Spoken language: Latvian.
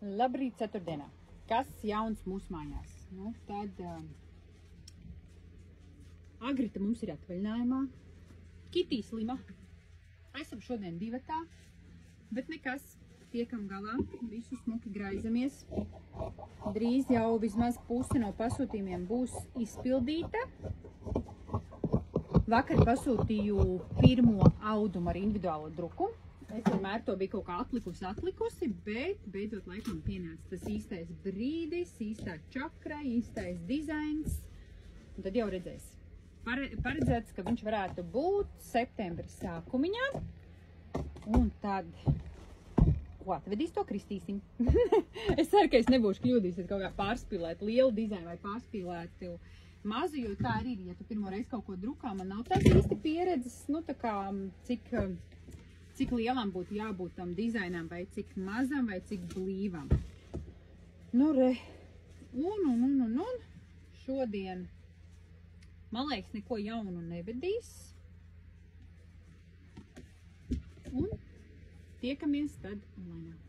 Labrīt ceturtdienā. Kas jauns mūsu mājās? Nu, tad Agrita mums ir atvaļinājumā. Kitī slima. Esam šodien divatā, bet nekas. Tiekam galā, visu smuki graizamies. Drīz jau vismaz pusi no pasūtījumiem būs izpildīta. Vakar pasūtīju pirmo audumu ar individuālo druku. Es vienmēr to biju kaut kā atlikusi, bet beidzot laikam pienāca tas īstais brīdis, īstā čakra, īstais dizains. Un tad jau redzēs. Paredzēts, ka viņš varētu būt septembra sākumiņā. Un tad... Ko atvedīs, to kristīsim. Es ceru, ka es nebūšu kļūdīsies kaut kā pārspīlēt lielu dizainu vai pārspīlēt mazu, jo tā arī ir, ja tu pirmo reizi kaut ko drukā, man nav tās īsti pieredzes, nu tā kā cik lielam būtu jābūt tam dizainam, vai cik mazam, vai cik blīvam. Nu re, un šodien, man liekas, neko jaunu nevedīs. Un tiekamies tad online.